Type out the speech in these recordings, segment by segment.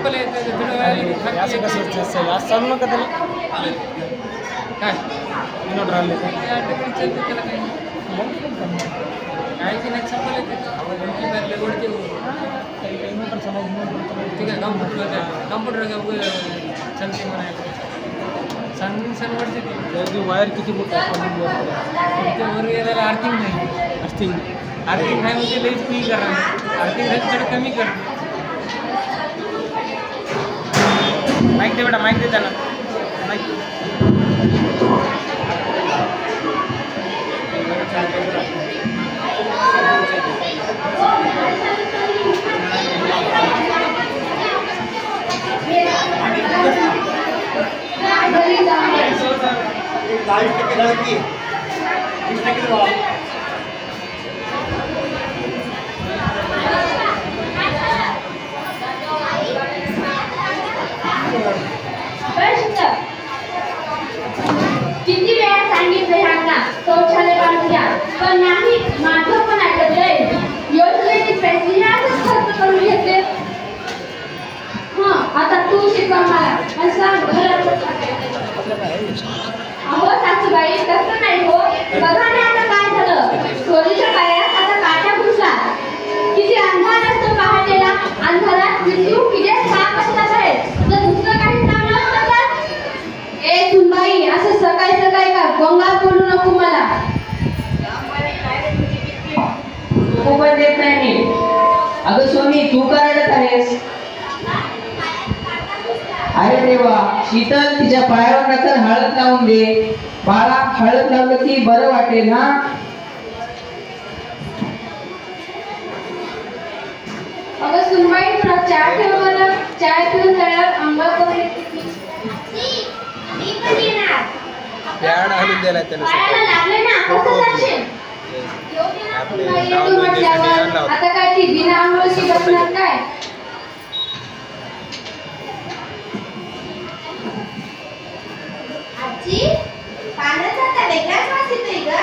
चप्पल आहे त्याचं भिडवायला असं कसं आज चालू नका त्याला काय विनोद राहिले त्या ठिकाणी चलते त्याला काही काय की नाही चप्पल आहे त्याची ओढते ठीक आहे कम्प्युटर चलते म्हणायला सण वाटते ती वायर किती मोठी ते वर गेल्याला आर्थिंग नाही अर्थिंग नाही म्हणजे लईच फुल करा आर्थिंग थोडं कमी कर माईक दे बेटा माईक दे त्याला माईक किती वेळा सांगितलं ह्यांना शौचालय बांधून द्या पण नाही माझं पण ऐकलंय योजनेची पैसे ह्यातच खर्च करून घेतले आता तू शिकव मला आणि सांग अहो सासूबाई तसं नाही हो बघा ना आता काय झालं चोरीच्या पायात आता काट्या घुसला किती अंधार असतो पहाटेला अंधारात विद्यू किडे साप असतात आहे जर दुसरं काही चांगलं असतं तर ए सुनबाई असं सकाळी सकाळी का गोंगाट बोलू नको मला पण देत नाही अगं सोनी तू का रडत आहेस अरे देवा शीतल तिच्या पायावर नंतर हळद लावून दे बाळा हळद लावलं की बरं वाटेल ना अगं सुनबाई तुला चहा ठेव बरं चहा पिऊन झाल्यावर आंबा करून येते पॅड हलून दिला त्याला लागले ना कसं जाशील आता काय ती बिना आंघोळीची बसणार काय आजी पाण्याचा आता वेगळाच वास येतोय ग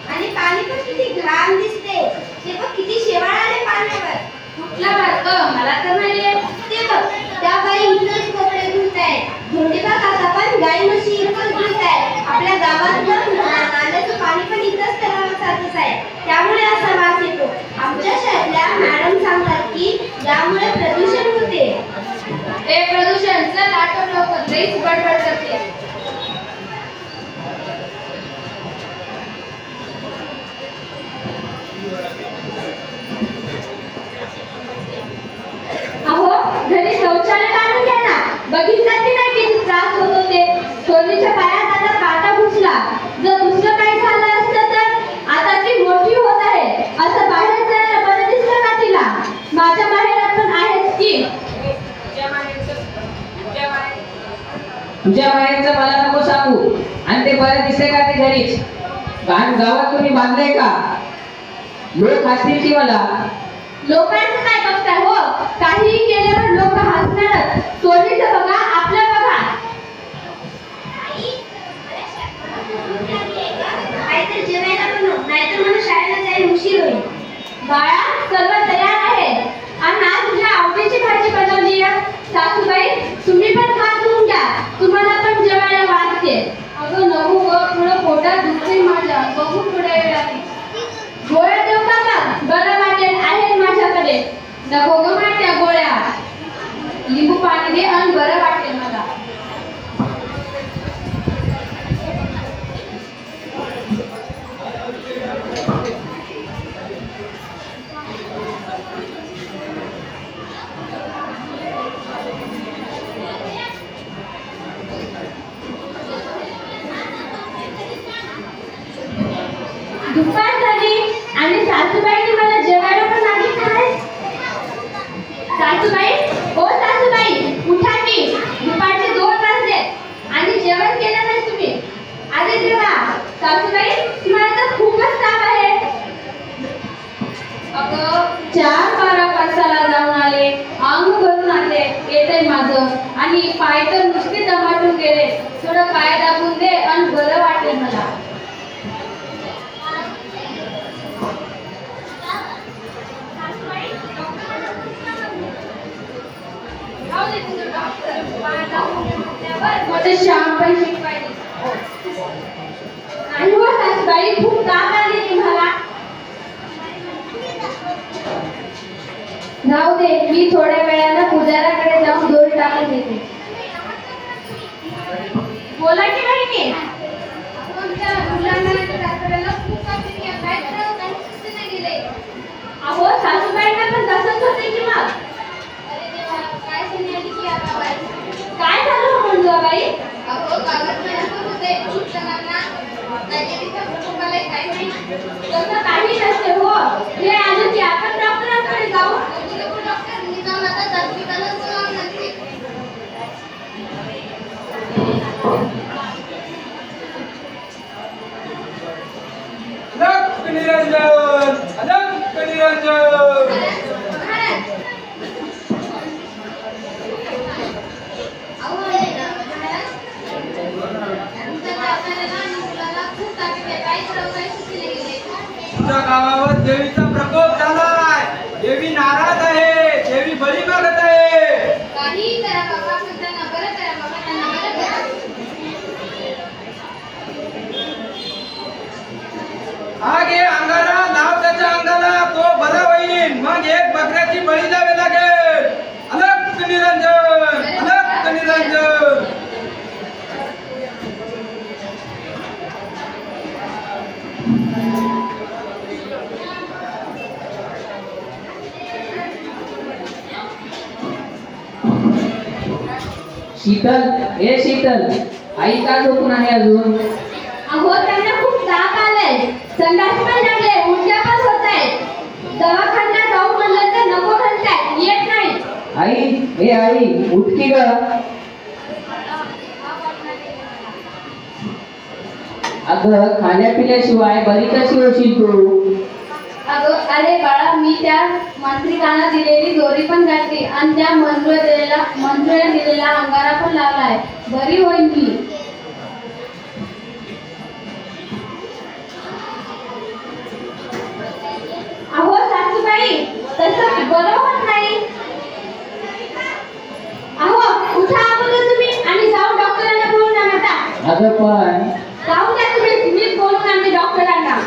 आणि पाणी पण किती घाण दिसते ते बघ किती शेवाळ आले पाण्यावर कुठला भात मला तर नाही येत ते बघ त्या बाई इथेच कपडे धुतायत धोंडीबा काका पण गाई म्हशी इथेच धुतायत आपल्या गावात नाल्याचं पाणी पण इथंच तलावासारखंच आहे त्यामुळे असा वास येतो आमच्या शाळेतल्या मॅडम सांगतात की यामुळे प्रदूषण होते ए प्रदूषण चल आटो लवकर लईच बडबड करते अहो घरी शौचालय काढून घ्या ना बघितलं की नाही किती त्रास होत होते सोनीच्या पायात आता काटा घुसला जर दुसरं काही झालं असतं तर आता ती मोठी होत आहे असं बाहेर जायला बरं दिसलं का तिला माझ्या बाहेर पण आहेच की तुझ्या बाहेरचं मला नको सांगू आणि ते बरं दिसते का ते घरीच गावात तुम्ही बांधलंय का लोक हसतील की मला लोकांचं काय बघताय हो काहीही केल्यावर लोक हसणारच सोनीचं बघा आपलं बघा काहीतरी जेवायला बनव नाहीतर मला शाळेला जायला उशीर होईल बाळा सर्व तयार आहे आणि आज तुझ्या आवडीची भाजी बनवली आहे सासूबाई तुम्ही पण हात धुवून घ्या तुम्हाला पण जेवायला वाटते अगं नको ग थोडं पोटात दुखते माझ्या बघू थोड्या वेळाने गोळ्या देऊ का बरं वाटेल आहेत माझ्याकडे नको ग त्या गोळ्या लिंबू पाणी दे आणि बरं वाटेल मला दुपार झाली आणि सासूबाईंनी मला जेवायला पण मागितलं आहे सासूबाई हो सासूबाई उठा की दुपारचे 2 वाजले आणि जेवण केलं नाही तुम्ही अरे देवा सासूबाई तुम्हाला तर खूपच ताप आहे अगं 4-12 तासाला जाऊन आले अंग भरून आले येते माझं आणि पाय तर नुसते दमाटून गेले थोडं पाय दाबून दे आणि बरं वाटेल मला How did मला श्याम पण शिकवायची नाही हो सासूबाई, खूप ताप आली मला. जाऊ दे, मी थोड्या वेळानं पुजाराकडे जाऊन दोरी टाकून येते. बोला की बहिणी. अहो सासूबाईंना पण तसंच होते की मग. काय झालं मंजुळाबाई? तसं काही नसते हो. हे आलं की आपण डॉक्टरांकडे जाऊ. अलग निरंजन, अलग निरंजन. तुमच्या गावावर देवीचा प्रकोप झालाय. देवी नाराज आहे. देवी बळी मागत आहे. काही करा बाबा, पण त्यांना बरं करा बाबा, त्यांना बरं करा. हा घे अंगाला, लाव त्याच्या अंगाला, तो बरा होईल. मग एक बकऱ्याची बळी द्यावी लागेल. अलग निरंजन, अलग निरंजन. शीतल, हे शीतल, आई का झोपून आहे अजून? अहो त्यांना खूप ताप आलाय, संडास पण लागले, उलट्या पण होत आहेत. दवाखान्यात जाऊ म्हणलं तर नको म्हणताय, येत नाही. आई, हे आई, उठ की ग. अगं खाण्यापिण्याशिवाय बरी कशी होशील तू? अरे बाळा, मी त्या मांत्रिकांना दिलेली दोरी पण घातली आणि त्या मंजुळे दिलेला अंगारा पण लावलाय. बरी होईल मी. अहो सासूबाई, तसं बरं होत नाही. अहो उठा अगोदर तुम्ही आणि जाऊन डॉक्टरांना बोलून आणा आता. अगं पण जाऊ द्या तुम्ही, मीच बोलून आणते डॉक्टरांना.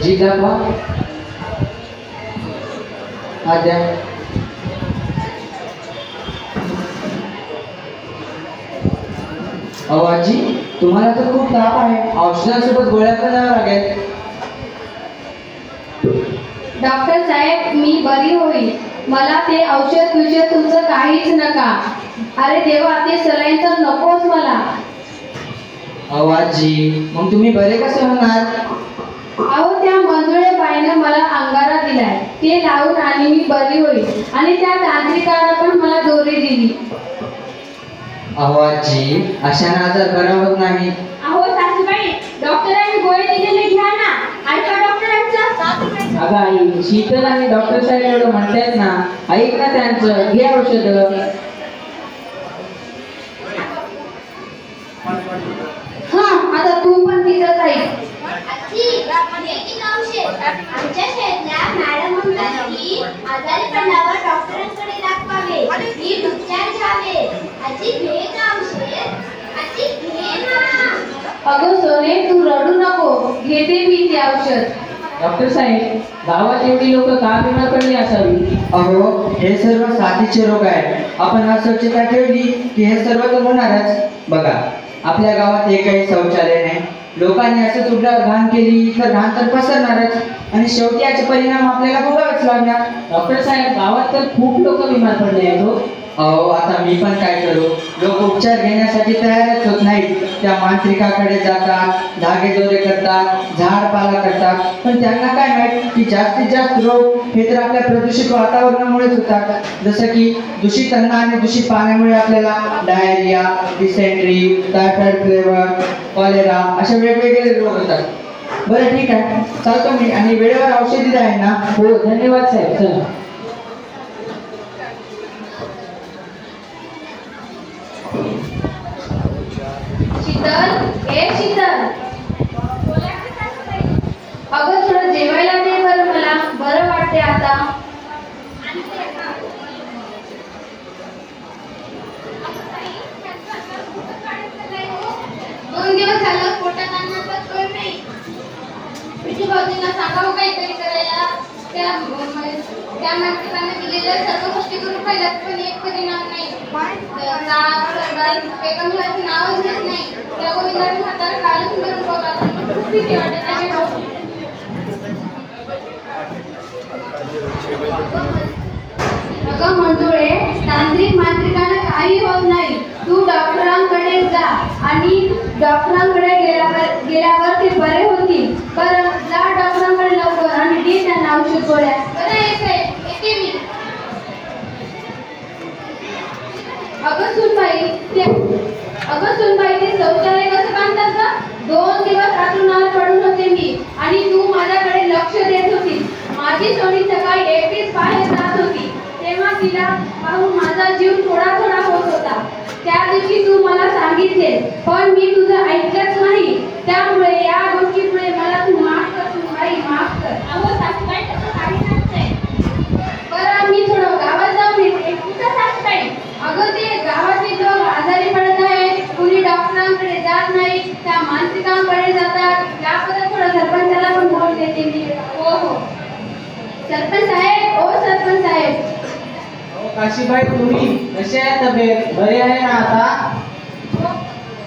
जिजाबा, आद्या, आजी, तुम्हाला तर खूप ताप आहे. औषधांसोबत गोळ्या पण द्याव्या लागेल. डॉक्टर साहेब, मी बरी होईल. मला ते औषध तुमचं काहीच नका. अरे देवा, ते सलाईन तर नकोच मला. आजी, मग तुम्ही बरे कसे होणार? अहो त्या मंजुळे बाईनं मला अंगारा दिलाय, ते लावून आणि मी बरी होईल. आणि त्या तांत्रिकानं पण मला दोरी दिली. आजी, अशाने आजार बरा होत नाही. अहो सासूबाई, डॉक्टरांनी गोळी दिलेली घ्या ना. ऐका डॉक्टरांचं. अगं आई, शीतल आणि डॉक्टर साहेब एवढं म्हणतात ना, ऐक ना त्यांचं, घे औषध. हा, आता तू पण तिथंच ऐक. आमच्या शाळेतल्या मॅडम म्हणतात की आजारी पडल्यावर डॉक्टरांकडे दाखवावे, नीट उपचार घ्यावे. आजी घे का औषध? आजी घे ना. अगं सोने, तू रडू नको, घेते मी ते औषध. डॉक्टर साहेब, गावात एवढी लोक का बिमार पडली असावी? अहो, हे सर्व साथीचे रोग आहेत. आपण अस्वच्छता ठेवली की हे सर्व तर होणारच. बघा, आपल्या गावात एकही शौचालय नाही. लोकांनी असंच उघड्यावर घाण केली तर घाण तर पसरणारच आणि शेवटी याचे परिणाम आपल्याला भोगावेच लागणार. डॉक्टर साहेब, गावात तर खूप लोक बिमार पडले आहेत हो. अहो, आता मी पण काय करू? लोक उपचार घेण्यासाठी तयारच होत नाहीत. त्या मांत्रिकाकडे जातात, धागेदोरे करतात, झाडपाला करतात, पण त्यांना काय माहित की जास्तीत जास्त रोग हे तर आपल्या प्रदूषित वातावरणामुळेच होतात. जसं की दूषित अन्न आणि दूषित पाण्यामुळे आपल्याला diarrhoea, dysentery, typhoid fever, cholera असे वेगवेगळे रोग होतात. बरं ठीक आहे, चालतो मी. आणि वेळेवर औषधी द्या ना. हो धन्यवाद साहेब. चला. शीतल, ए शीतल. अगं थोडं जेवायला दे बरं, मला बरं वाटते आता. दोन दिवस झालं पोटात अन्नाचा सोय नाही. पिठू भाऊजींना सांगावं काहीतरी करायला. त्या माणसांना दिलेल्या सर्व गोष्टी करून पाहिल्यात, पण एक परिणाम नाही. एका मुलाचं नावच घेत नाही. त्या गोविंदाने म्हातारा कालच मरून बघा. खूप भीती वाटत आहे. अगं मंजुळे, तांत्रिक मांत्रिकाने काही होत नाही. तू डॉक्टरांकडे जा आणि डॉक्टरांकडे गेल्यावर ते बरे होतील. बरं जा डॉक्टरांकडे लवकर आणि दे त्यांना औषध गोळ्या. बरं येते मी. अगं सुनबाई ते शौचालय कसं बांधतात का? 2 दिवस आतून पडून होते मी आणि तू माझ्याकडे लक्ष देत होती. माझी सोनी सकाळी एकटीच बाहेर जात होती, तेव्हा तिला पाहून माझा जीव थोडा होत होता. त्या दिवशी तू मला सांगितले, पण मी तुझं ऐकलंच नाही. त्यामुळे या गोष्टीमुळे मला तू माफ कर सुनबाई, माफ कर. अहो सासूबाई तसं काही नसतंय. बरं मी थोडं गावात जाऊन येते. कुठं सासूबाई? अगं ते गावातले लोक आजारी पडत आहेत, कुणी डॉक्टरांकडे जात नाही, त्या मानसिकांकडे जातात. त्याबद्दल थोडं सरपंचाला पण बोल देते मी. हो सरपंच साहेब, ओ सरपंच साहेब. काशीबाई, तुम्ही कसे आहे? तब्येत बरी आहे ना आता?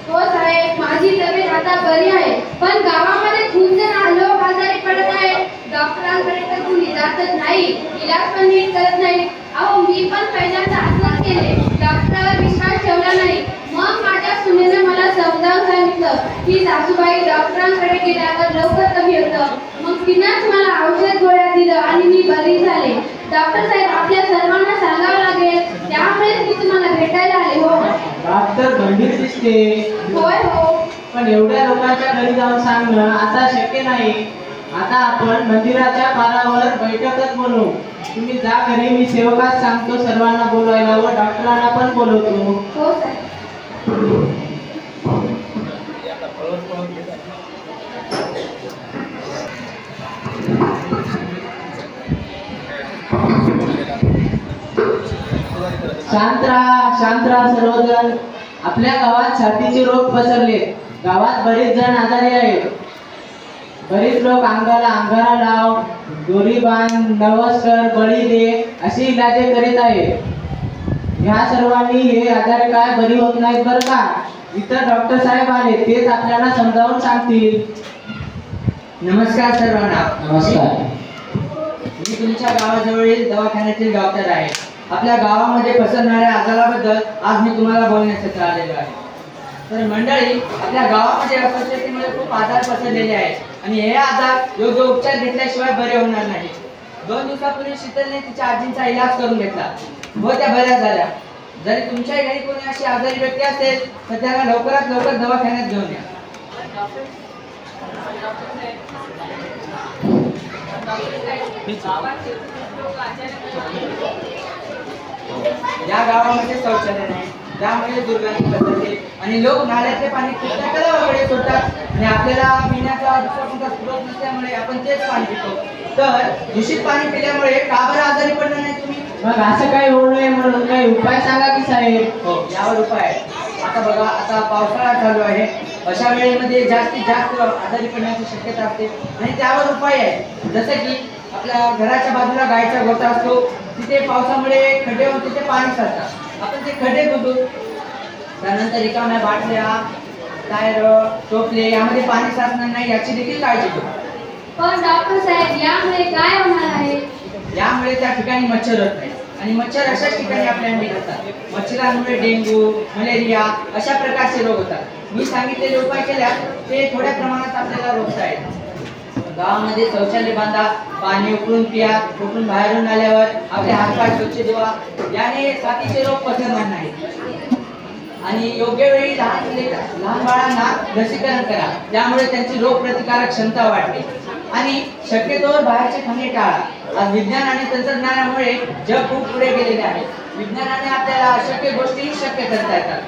हो साहेब, माझी तब्येत आता बरी आहे, पण गावामध्ये खूप जण लोक आजारी पडत आहेत. डॉक्टरांकडे तर कुणी जातच नाही, इलाज पण नीट करत नाही. अहो मी पण पहिल्यांदा असंच केले, डॉक्टरवर विश्वास ठेवला नाही. मग माझ्या सुनेने मला समजावून सांगितलं की सासूबाई डॉक्टरांकडे गेल्यावर लवकर कमी होतं. मग तिनंच मला औषध गोळ्या दिलं आणि मी बरी झाले. डॉक्टर साहेब, आपल्या सर्वांना सांगावं लागेल, त्यामुळेच मी तुम्हाला भेटायला आले. हो डॉक्टर गंभीर दिसते. होय हो. पण एवढ्या लोकांच्या घरी जाऊन सांगणं आता शक्य नाही. आता आपण मंदिराच्या पारावर बैठकच बोलू. तुम्ही जा घरी, मी सेवकात सांगतो सर्वांना बोलवायला व डॉक्टरांना पण बोलवतो. हो साहेब. शांत राहा सर्वजण. आपल्या गावात छातीचे रोग पसरले. गावात बरेच जण आजारी आहेत. बरेच लोक अंगारा लाव, दोरी बांध, नवस कर, बळी दे अशी इलाजे करीत आहेत. ह्या सर्वांनी हे आजार काय बरी होत नाहीत बरं का. इथं डॉक्टर साहेब आले, तेच आपल्याला समजावून सांगतील. नमस्कार सर्वांना. नमस्कार. मी तुमच्या गावाजवळील दवाखान्यातील डॉक्टर आहे. आपल्या गावामध्ये पसरणाऱ्या आजाराबद्दल आज मी तुम्हाला बोलण्यासाठी आलेलो आहे. तर मंडळी, आपल्या गावामध्ये अस्वच्छतेमुळे खूप आजार पसरलेले आहेत आणि हे आजार योग्य उपचार घेतल्याशिवाय बरे होणार नाही. 2 दिवसापूर्वी शीतलने तिच्या आजींचा इलाज करून घेतला व त्या बऱ्या झाल्या. जरी तुमच्या घरी कोणी अशी आजारी व्यक्ती असेल तर त्याला लवकरात लवकर दवाखान्यात घेऊन या. या गावामध्ये शौचालय नाही, त्यामुळे दुर्गंधी पसरते आणि लोक नाल्याचे पाणी कुठल्या वगैरे सोडतात आणि आपल्याला पिण्याचा दुसरा कोणता स्रोत नसल्यामुळे आपण तेच पाणी पितो. तर दूषित पाणी पिल्यामुळे का बरं आजारी पडणार नाही तुम्ही? मग असं काही होऊ नये म्हणून काही उपाय सांगा की साहेब. हो, यावर उपाय आहे. आता बघा, आता पावसाळा चालू आहे. अशा वेळेमध्ये जास्तीत जास्त आजारी पडण्याची शक्यता असते आणि त्यावर उपाय आहे. जसं की आपल्या घराच्या बाजूला गायचा गोठा असतो, तिथे पावसामुळे खड्डे होऊन तिथे पाणी साचतात. आपण ते खड्डे बुजू. त्यानंतर रिकाम्या बाटल्या, टायर, टोपले यामध्ये पाणी साचणार नाही याची देखील काळजी घेऊ. पण डॉक्टर साहेब, यामुळे काय होणार आहे? यामुळे त्या ठिकाणी मच्छर होत नाही आणि मच्छर अशाच ठिकाणी आपल्याला येतात. मच्छरांमुळे डेंग्यू, मलेरिया अशा प्रकारचे रोग होतात. मी सांगितलेले उपाय केल्यास ते थोड्या प्रमाणात आपल्याला रोखता येतात. गावामध्ये शौचालय बांधा, पाणी उकळून पिया, उकळून बाहेरून आल्यावर आपले हातपाय स्वच्छ धुवा. याने साथीचे रोग पसरणार नाहीत. आणि योग्य वेळी लहान बाळांना लसीकरण करा, त्यामुळे त्यांची रोगप्रतिकारक क्षमता वाढते. आणि शक्यतोवर बाहेरचे खाणे टाळा. आज विज्ञान आणि तंत्रज्ञानामुळे जग खूप पुढे गेलेले आहे. विज्ञानाने आपल्याला अशक्य गोष्टी शक्य करता येतात.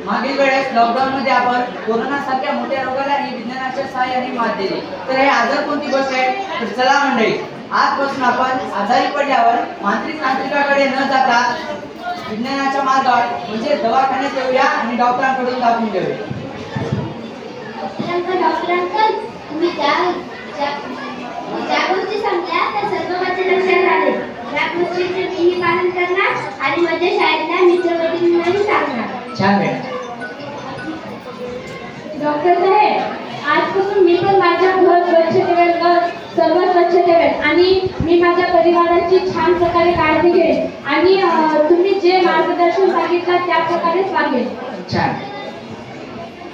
मागील वेळेस लॉकडाऊन मध्ये आपण कोरोना सारख्या मोठ्या रोगालाही विज्ञानाच्या सहाय्याने मात दिली. तर हे आजार कोणती गोष्ट आहे? तर चला मंडळी, आजपासून आपण आजारी पडल्यावर तांत्रिकाकडे न जाता विज्ञानाच्या मार्गावर म्हणजे दवाखान्यात येऊया आणि डॉक्टरांकडून दाखवून घेऊया. डॉक्टर तुम्ही ज्या गोष्टी सांगल्या त्या सर्व माझ्या लक्षात आले. या गोष्टीचे मीही पालन करणार आणि माझ्या शाळेतल्या मित्रमैत्रिणींनाही सांगणार. छान मॅडम. डॉक्टर साहेब, आजपासून मी पण माझ्या घर स्वच्छ ठेवेल, सर्व स्वच्छ ठेवेल आणि मी माझ्या परिवाराची छान प्रकारे काळजी घेईन आणि तुम्ही जे मार्गदर्शन सांगितलं त्या प्रकारेच वागेल. छान.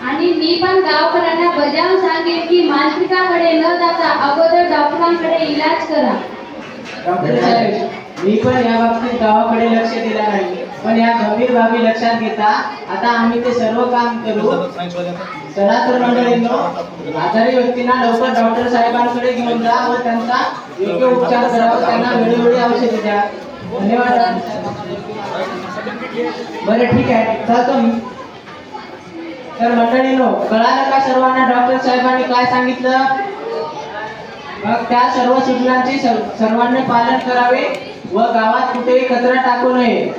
आणि मी पण गावकऱ्यांना बजावून सांगेन की मानसिकाकडे न जाता अगोदर डॉक्टरांकडे इलाज करा. डॉक्टर साहेब, मी पण या बाबतीत गावाकडे लक्ष दिलं नाही, पण या गंभीर बाबी लक्षात घेता आता आम्ही ते सर्व काम करू. चला तर मंडळींनो, आजारी व्यक्तींना लवकर डॉक्टर साहेबांकडे घेऊन जा व त्यांचा योग्य उपचार करा, त्यांना वेळोवेळी औषधे द्या. धन्यवाद. बरं ठीक आहे, चालतो मी. तर मंडळींनो, कळालं का सर्वांना डॉक्टर साहेबांनी काय सांगितलं? मग त्या सर्व सूचनांचे सर्वांनी पालन करावे व गावात कुठेही कचरा टाकू नये.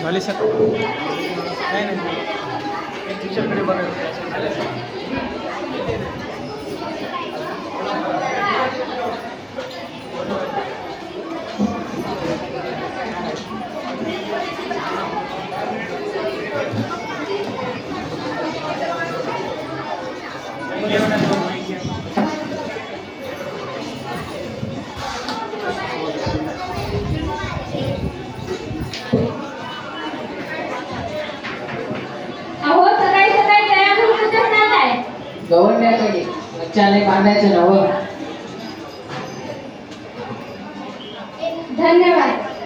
झाले सर नाही टीचरकडे बघायचं. अहो, सकाळी सकाळी तयार होऊन जात आहे. गवंड्याकडे बच्चाने बांधायचं नवं. धन्यवाद.